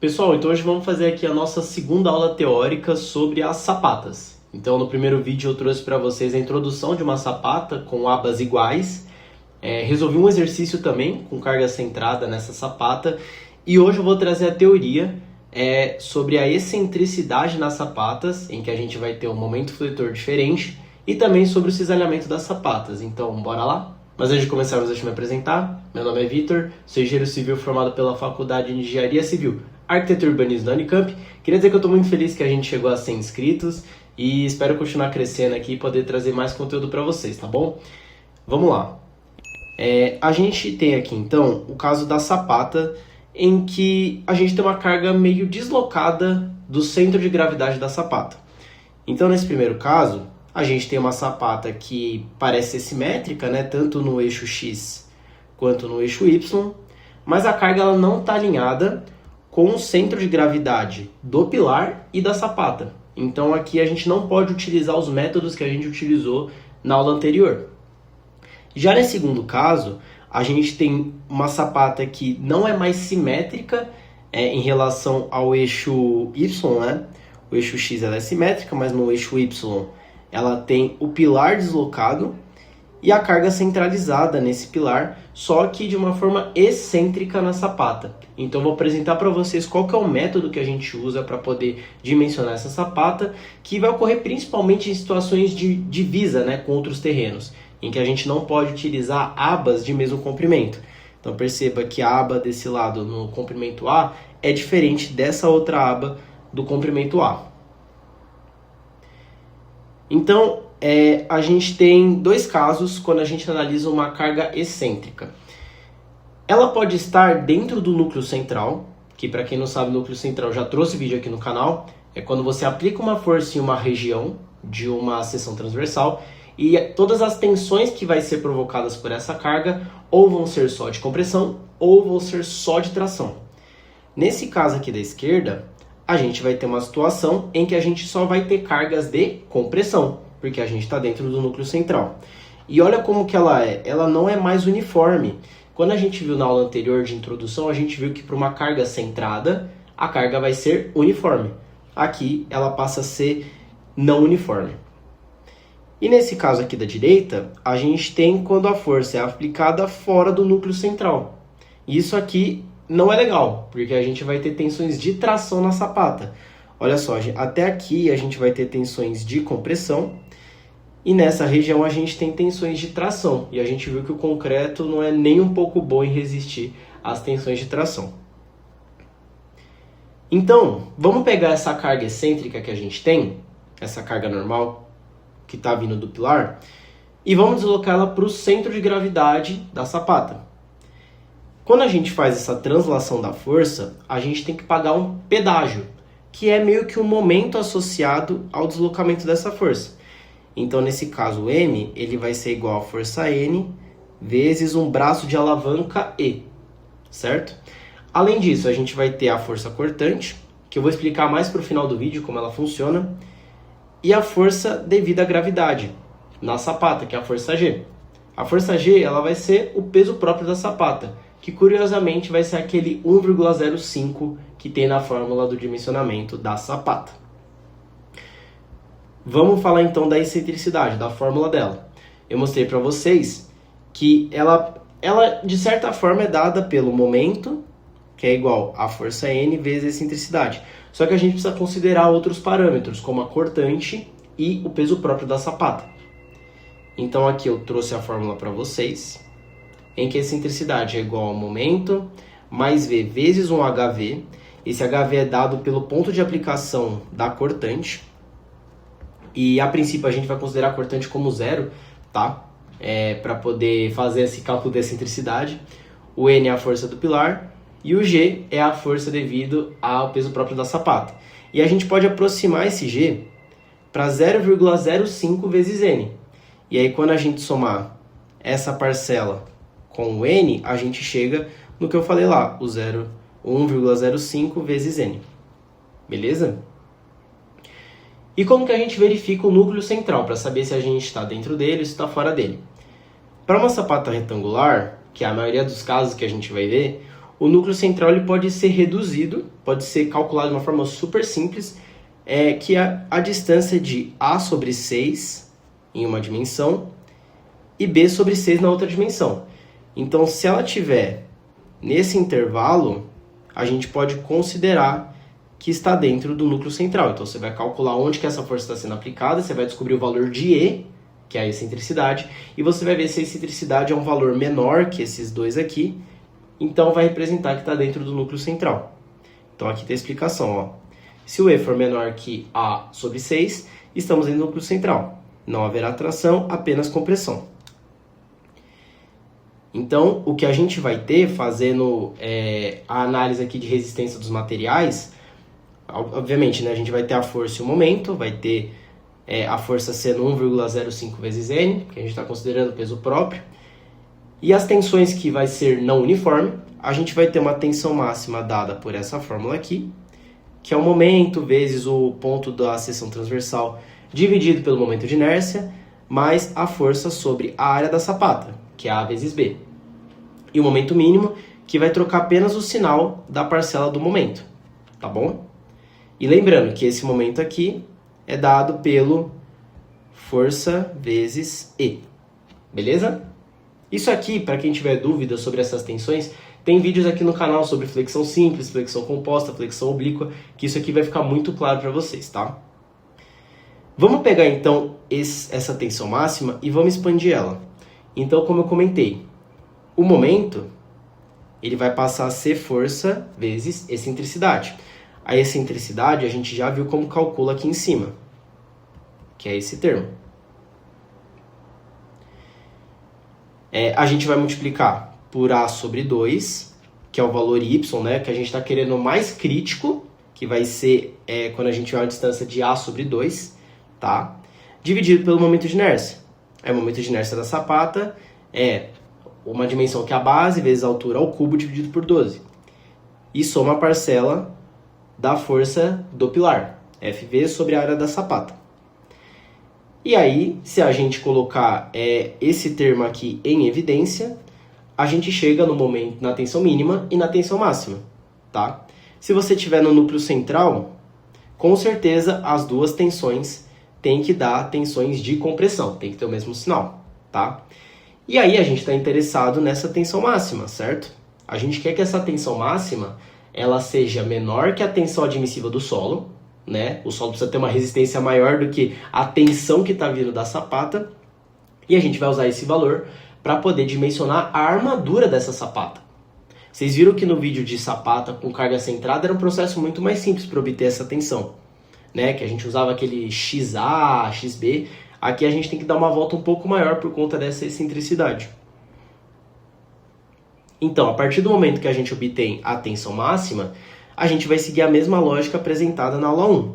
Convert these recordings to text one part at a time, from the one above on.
Pessoal, então hoje vamos fazer aqui a nossa segunda aula teórica sobre as sapatas. Então no primeiro vídeo eu trouxe para vocês a introdução de uma sapata com abas iguais. Resolvi um exercício também com carga centrada nessa sapata. E hoje eu vou trazer a teoria sobre a excentricidade nas sapatas, em que a gente vai ter um momento fletor diferente, e também sobre o cisalhamento das sapatas. Então bora lá? Mas antes de começarmos, deixa eu me apresentar. Meu nome é Vitor, sou engenheiro civil formado pela Faculdade de Engenharia Civil, Arquitetura e Urbanismo da Unicamp. Queria dizer que eu estou muito feliz que a gente chegou a 100 inscritos e espero continuar crescendo aqui e poder trazer mais conteúdo para vocês, tá bom? Vamos lá. A gente tem aqui então o caso da sapata, em que a gente tem uma carga meio deslocada do centro de gravidade da sapata. Então nesse primeiro caso, a gente tem uma sapata que parece ser simétrica, né, tanto no eixo X quanto no eixo Y, mas a carga ela não está alinhada com o centro de gravidade do pilar e da sapata. Então aqui a gente não pode utilizar os métodos que a gente utilizou na aula anterior. Já nesse segundo caso, a gente tem uma sapata que não é mais simétrica em relação ao eixo Y, né? O eixo X ela é simétrica, mas no eixo Y ela tem o pilar deslocado e a carga centralizada nesse pilar, só que de uma forma excêntrica na sapata. Então eu vou apresentar para vocês qual que é o método que a gente usa para poder dimensionar essa sapata, que vai ocorrer principalmente em situações de divisa, né, com outros terrenos, em que a gente não pode utilizar abas de mesmo comprimento. Então perceba que a aba desse lado no comprimento A é diferente dessa outra aba do comprimento A. Então, a gente tem dois casos quando a gente analisa uma carga excêntrica. Ela pode estar dentro do núcleo central, que para quem não sabe, o núcleo central já trouxe vídeo aqui no canal, é quando você aplica uma força em uma região de uma seção transversal e todas as tensões que vai ser provocadas por essa carga ou vão ser só de compressão ou vão ser só de tração. Nesse caso aqui da esquerda, a gente vai ter uma situação em que a gente só vai ter cargas de compressão, porque a gente está dentro do núcleo central. E olha como que ela não é mais uniforme. Quando a gente viu na aula anterior de introdução, a gente viu que para uma carga centrada, a carga vai ser uniforme. Aqui ela passa a ser não uniforme. E nesse caso aqui da direita, a gente tem quando a força é aplicada fora do núcleo central. Isso aqui não é legal, porque a gente vai ter tensões de tração na sapata. Olha só, até aqui a gente vai ter tensões de compressão e nessa região a gente tem tensões de tração. E a gente viu que o concreto não é nem um pouco bom em resistir às tensões de tração. Então, vamos pegar essa carga excêntrica que a gente tem, essa carga normal que está vindo do pilar, e vamos deslocá-la para o centro de gravidade da sapata. Quando a gente faz essa translação da força, a gente tem que pagar um pedágio, que é meio que um momento associado ao deslocamento dessa força. Então, nesse caso, o M ele vai ser igual a força N vezes um braço de alavanca E, certo? Além disso, a gente vai ter a força cortante, que eu vou explicar mais para o final do vídeo como ela funciona, e a força devida à gravidade na sapata, que é a força G. A força G ela vai ser o peso próprio da sapata, que curiosamente vai ser aquele 1,05 que tem na fórmula do dimensionamento da sapata. Vamos falar então da excentricidade, da fórmula dela. Eu mostrei para vocês que ela de certa forma é dada pelo momento, que é igual a força N vezes a excentricidade. Só que a gente precisa considerar outros parâmetros, como a cortante e o peso próprio da sapata. Então aqui eu trouxe a fórmula para vocês, em que a excentricidade é igual ao momento mais V vezes um HV. Esse HV é dado pelo ponto de aplicação da cortante. E a princípio a gente vai considerar a cortante como zero, tá? Para poder fazer esse cálculo da excentricidade. O N é a força do pilar e o G é a força devido ao peso próprio da sapata. E a gente pode aproximar esse G para 0,05 vezes N. E aí quando a gente somar essa parcela com o N, a gente chega no que eu falei lá, o 1,05 vezes N. Beleza? E como que a gente verifica o núcleo central, para saber se a gente está dentro dele ou se está fora dele? Para uma sapata retangular, que é a maioria dos casos que a gente vai ver, o núcleo central ele pode ser reduzido, pode ser calculado de uma forma super simples, que é a distância de A sobre 6 em uma dimensão e B sobre 6 na outra dimensão. Então, se ela tiver nesse intervalo, a gente pode considerar que está dentro do núcleo central. Então, você vai calcular onde que essa força está sendo aplicada, você vai descobrir o valor de E, que é a excentricidade, e você vai ver se a excentricidade é um valor menor que esses dois aqui, então vai representar que está dentro do núcleo central. Então, aqui tem a explicação, ó. Se o E for menor que A sobre 6, estamos dentro do núcleo central. Não haverá tração, apenas compressão. Então, o que a gente vai ter, fazendo a análise aqui de resistência dos materiais, obviamente, né, a gente vai ter a força e o momento, vai ter a força sendo 1,05 vezes N, que a gente está considerando peso próprio, e as tensões que vai ser não uniforme, a gente vai ter uma tensão máxima dada por essa fórmula aqui, que é o momento vezes o ponto da seção transversal dividido pelo momento de inércia, mais a força sobre a área da sapata, que é A vezes B. E o momento mínimo, que vai trocar apenas o sinal da parcela do momento, tá bom? E lembrando que esse momento aqui é dado pelo força vezes E, beleza? Isso aqui, para quem tiver dúvidas sobre essas tensões, tem vídeos aqui no canal sobre flexão simples, flexão composta, flexão oblíqua, que isso aqui vai ficar muito claro para vocês, tá? Vamos pegar então essa tensão máxima e vamos expandir ela. Então, como eu comentei, o momento ele vai passar a ser força vezes excentricidade. A excentricidade a gente já viu como calcula aqui em cima, que é esse termo. A gente vai multiplicar por A sobre 2, que é o valor Y, né, que a gente está querendo o mais crítico, que vai ser quando a gente tiver uma distância de A sobre 2, tá? Dividido pelo momento de inércia. O momento de inércia da sapata é uma dimensão que é a base vezes a altura ao cubo dividido por 12. E soma a parcela da força do pilar, Fv sobre a área da sapata. E aí, se a gente colocar esse termo aqui em evidência, a gente chega no momento na tensão mínima e na tensão máxima, tá? Se você estiver no núcleo central, com certeza as duas tensões têm que dar tensões de compressão, tem que ter o mesmo sinal, tá? E aí a gente está interessado nessa tensão máxima, certo? A gente quer que essa tensão máxima ela seja menor que a tensão admissiva do solo, né? O solo precisa ter uma resistência maior do que a tensão que está vindo da sapata, e a gente vai usar esse valor para poder dimensionar a armadura dessa sapata. Vocês viram que no vídeo de sapata com carga centrada era um processo muito mais simples para obter essa tensão, né? Que a gente usava aquele XA, XB. Aqui a gente tem que dar uma volta um pouco maior por conta dessa excentricidade. Então, a partir do momento que a gente obtém a tensão máxima, a gente vai seguir a mesma lógica apresentada na aula 1.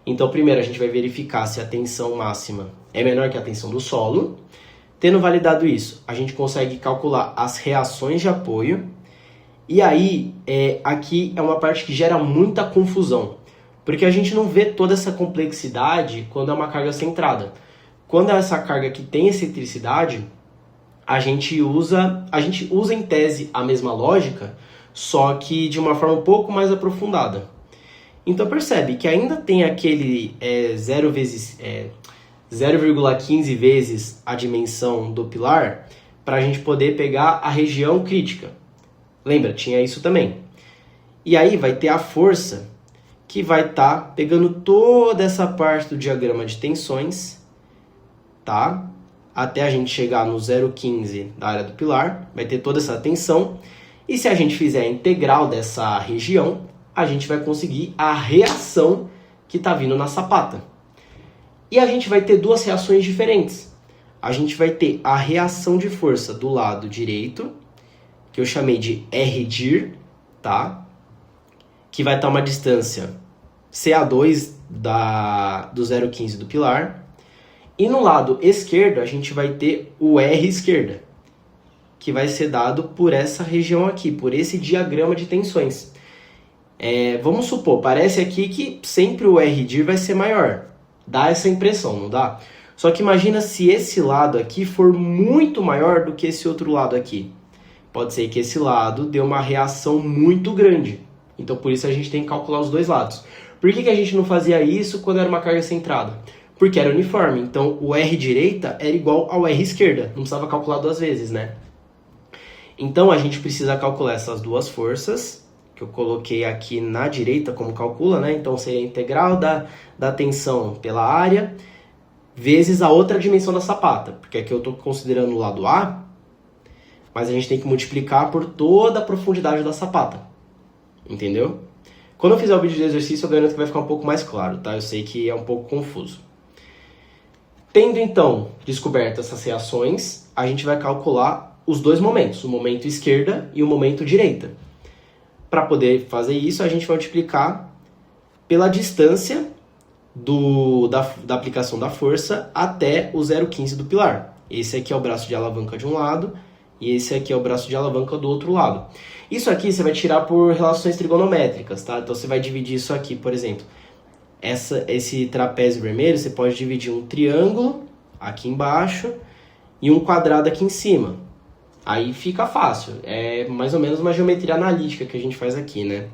Então, primeiro a gente vai verificar se a tensão máxima é menor que a tensão do solo. Tendo validado isso, a gente consegue calcular as reações de apoio. E aí, aqui é uma parte que gera muita confusão, porque a gente não vê toda essa complexidade quando é uma carga centrada. Quando é essa carga que tem excentricidade, a gente usa em tese a mesma lógica, só que de uma forma um pouco mais aprofundada. Então percebe que ainda tem aquele 0,15 vezes a dimensão do pilar para a gente poder pegar a região crítica. Lembra, tinha isso também. E aí vai ter a força que vai estar pegando toda essa parte do diagrama de tensões, tá? Até a gente chegar no 0,15 da área do pilar, vai ter toda essa tensão. E se a gente fizer a integral dessa região, a gente vai conseguir a reação que está vindo na sapata. E a gente vai ter duas reações diferentes. A gente vai ter a reação de força do lado direito, que eu chamei de RDIR, tá? Que vai estar uma distância CA2 do 0,15 do pilar. E no lado esquerdo, a gente vai ter o R esquerda, que vai ser dado por essa região aqui, por esse diagrama de tensões. Vamos supor, parece aqui que sempre o RDIR vai ser maior. Dá essa impressão, não dá? Só que imagina se esse lado aqui for muito maior do que esse outro lado aqui. Pode ser que esse lado dê uma reação muito grande. Então, por isso a gente tem que calcular os dois lados. Por que a gente não fazia isso quando era uma carga centrada? Porque era uniforme. Então, o R direita era igual ao R esquerda. Não precisava calcular duas vezes, né? Então, a gente precisa calcular essas duas forças, que eu coloquei aqui na direita como calcula, né? Então, seria a integral da tensão pela área, vezes a outra dimensão da sapata. Porque aqui eu estou considerando o lado A, mas a gente tem que multiplicar por toda a profundidade da sapata. Entendeu? Quando eu fizer o vídeo de exercício, eu garanto que vai ficar um pouco mais claro, tá? Eu sei que é um pouco confuso. Tendo, então, descoberto essas reações, a gente vai calcular os dois momentos, o momento esquerda e o momento direita. Para poder fazer isso, a gente vai multiplicar pela distância da aplicação da força até o 0,15 do pilar. Esse aqui é o braço de alavanca de um lado e esse aqui é o braço de alavanca do outro lado. Isso aqui você vai tirar por relações trigonométricas, tá? Então você vai dividir isso aqui, por exemplo. Esse trapézio vermelho, você pode dividir um triângulo aqui embaixo e um quadrado aqui em cima. Aí fica fácil. É mais ou menos uma geometria analítica que a gente faz aqui, né?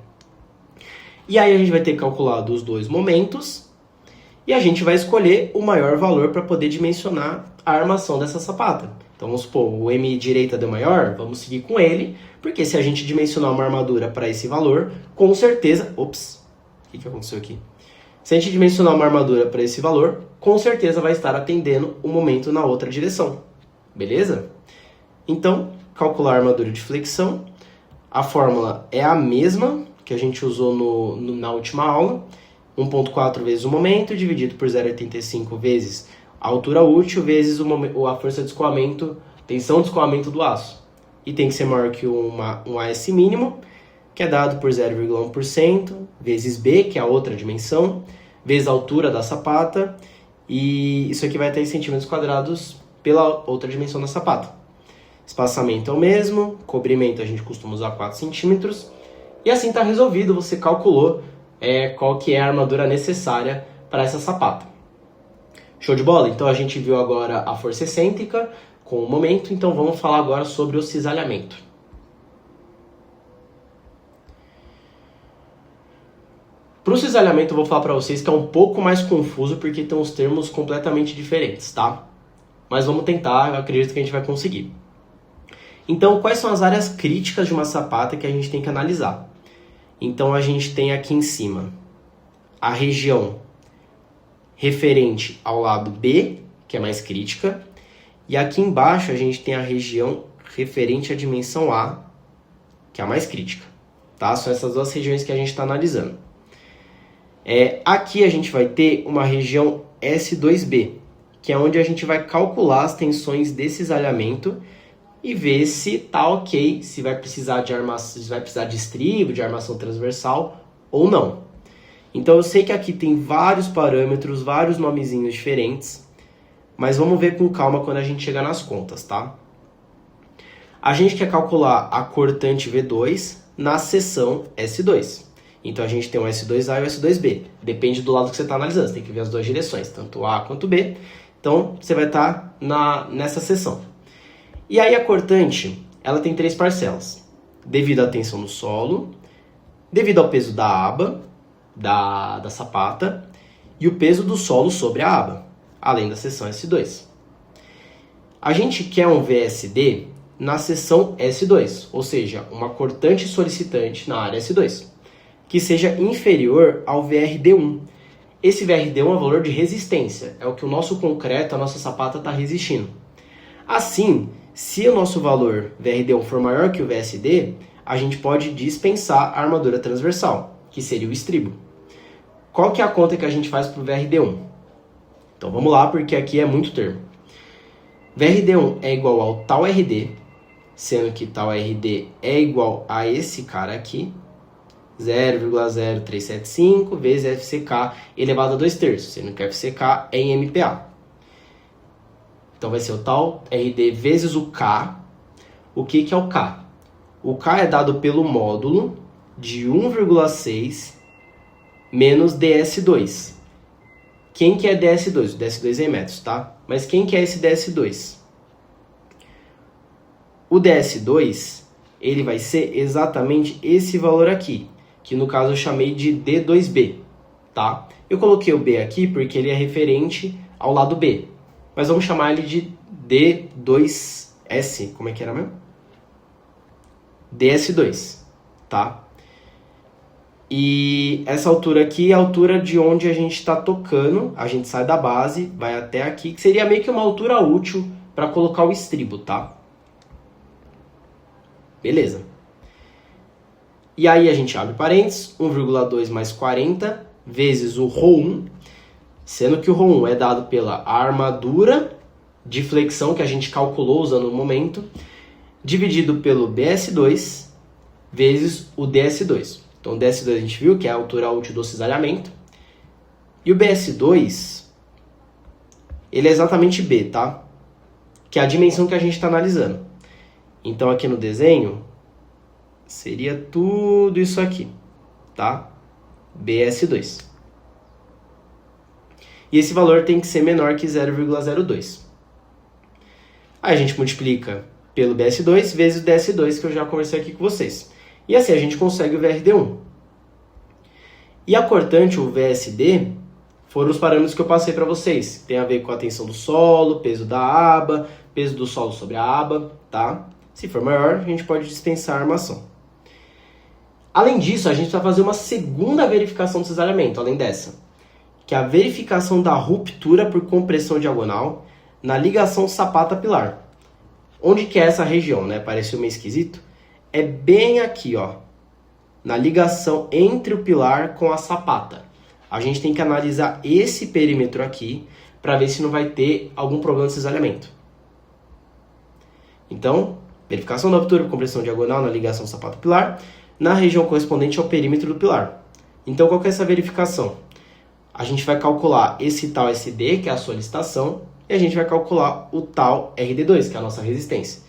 E aí a gente vai ter calculado os dois momentos e a gente vai escolher o maior valor para poder dimensionar a armação dessa sapata. Então vamos supor, o M direita deu maior, vamos seguir com ele, porque se a gente dimensionar uma armadura para esse valor, com certeza... Ops, o que aconteceu aqui? Se a gente dimensionar uma armadura para esse valor, com certeza vai estar atendendo o momento na outra direção. Beleza? Então, calcular a armadura de flexão. A fórmula é a mesma que a gente usou na última aula. 1,4 vezes o momento, dividido por 0,85 vezes a altura útil, vezes a força de escoamento, tensão de escoamento do aço. E tem que ser maior que um AS mínimo, que é dado por 0,1%, vezes B, que é a outra dimensão, vezes a altura da sapata, e isso aqui vai estar em centímetros quadrados pela outra dimensão da sapata. Espaçamento é o mesmo, cobrimento a gente costuma usar 4 centímetros, e assim está resolvido, você calculou qual que é a armadura necessária para essa sapata. Show de bola? Então a gente viu agora a força excêntrica com o momento, então vamos falar agora sobre o cisalhamento. Para o cisalhamento eu vou falar para vocês que é um pouco mais confuso porque tem uns termos completamente diferentes, tá? Mas vamos tentar, eu acredito que a gente vai conseguir. Então, quais são as áreas críticas de uma sapata que a gente tem que analisar? Então a gente tem aqui em cima a região referente ao lado B, que é mais crítica, e aqui embaixo a gente tem a região referente à dimensão A, que é a mais crítica, tá? São essas duas regiões que a gente está analisando. Aqui a gente vai ter uma região S2B, que é onde a gente vai calcular as tensões desse cisalhamento e ver se tá ok, se vai precisar de armação, se vai precisar de estribo, de armação transversal ou não. Então eu sei que aqui tem vários parâmetros, vários nomezinhos diferentes, mas vamos ver com calma quando a gente chegar nas contas, tá? A gente quer calcular a cortante V2 na seção S2. Então a gente tem o S2A e o S2B. Depende do lado que você está analisando, você tem que ver as duas direções, tanto A quanto B. Então você vai estar nessa seção. E aí a cortante, ela tem 3 parcelas. Devido à tensão no solo, devido ao peso da aba, da sapata, e o peso do solo sobre a aba, além da seção S2. A gente quer um VSD na seção S2, ou seja, uma cortante solicitante na área S2, que seja inferior ao VRD1. Esse VRD1 é o valor de resistência, é o que o nosso concreto, a nossa sapata está resistindo. Assim, se o nosso valor VRD1 for maior que o VSD, a gente pode dispensar a armadura transversal, que seria o estribo. Qual que é a conta que a gente faz para o VRD1? Então vamos lá, porque aqui é muito termo. VRD1 é igual ao tal RD, sendo que tal RD é igual a esse cara aqui, 0,0375 vezes FCK elevado a 2/3, sendo que FCK é em MPa. Então vai ser o tal RD vezes o K. O que é o K? O K é dado pelo módulo de 1,6 menos DS2. Quem que é DS2? O DS2 é em metros, tá? Mas quem que é esse DS2? O DS2 ele vai ser exatamente esse valor aqui, que no caso eu chamei de D2B, tá? Eu coloquei o B aqui porque ele é referente ao lado B, mas vamos chamar ele de D2S, como é que era mesmo? DS2, tá? E essa altura aqui é a altura de onde a gente está tocando, a gente sai da base, vai até aqui, que seria meio que uma altura útil para colocar o estribo, tá? Beleza. E aí a gente abre parênteses, 1,2 mais 40 vezes o ρ1, sendo que o ρ1 é dado pela armadura de flexão que a gente calculou usando o momento, dividido pelo BS2 vezes o DS2. Então o DS2 a gente viu que é a altura útil do cisalhamento. E o BS2, ele é exatamente B, tá? Que é a dimensão que a gente está analisando. Então aqui no desenho, seria tudo isso aqui, tá? BS2. E esse valor tem que ser menor que 0,02. Aí a gente multiplica pelo BS2 vezes o DS2, que eu já conversei aqui com vocês. E assim a gente consegue o VRD1. E a cortante, o VSD, foram os parâmetros que eu passei para vocês. Tem a ver com a tensão do solo, peso da aba, peso do solo sobre a aba, tá? Se for maior, a gente pode dispensar a armação. Além disso, a gente vai fazer uma segunda verificação do cisalhamento, além dessa, que é a verificação da ruptura por compressão diagonal na ligação sapata-pilar. Onde que é essa região, né? Pareceu meio esquisito. É bem aqui, ó, na ligação entre o pilar com a sapata. A gente tem que analisar esse perímetro aqui para ver se não vai ter algum problema de cisalhamento. Então, verificação da ruptura por compressão diagonal na ligação sapata-pilar na região correspondente ao perímetro do pilar. Então, qual que é essa verificação? A gente vai calcular esse tal SD, que é a solicitação, e a gente vai calcular o tal RD2, que é a nossa resistência.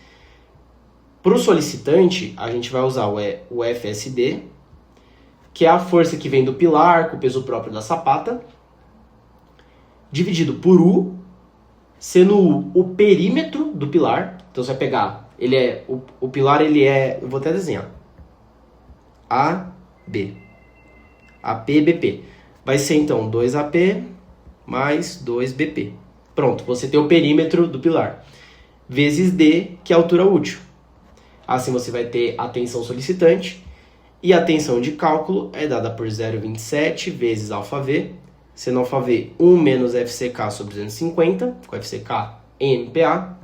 Para o solicitante, a gente vai usar o FSD, que é a força que vem do pilar, com o peso próprio da sapata, dividido por U, sendo U o perímetro do pilar. Então você vai pegar, o pilar ele é, eu vou até desenhar, AB, BP. Vai ser então 2AP mais 2BP. Pronto, você tem o perímetro do pilar, vezes D, que é a altura útil. Assim você vai ter a tensão solicitante, e a tensão de cálculo é dada por 0,27 vezes αβ, sendo αβ 1 menos FCK sobre 250, com FCK em MPa,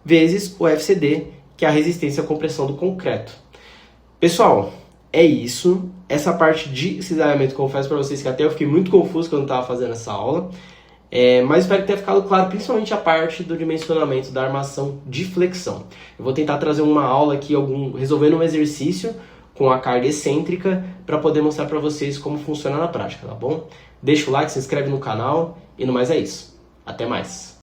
vezes o FCD, que é a resistência à compressão do concreto. Pessoal, é isso. Essa parte de cisalhamento, confesso para vocês que até eu fiquei muito confuso quando estava fazendo essa aula, mas espero que tenha ficado claro, principalmente a parte do dimensionamento da armação de flexão. Eu vou tentar trazer uma aula aqui, resolvendo um exercício com a carga excêntrica, para poder mostrar para vocês como funciona na prática, tá bom? Deixa o like, se inscreve no canal, e no mais é isso. Até mais!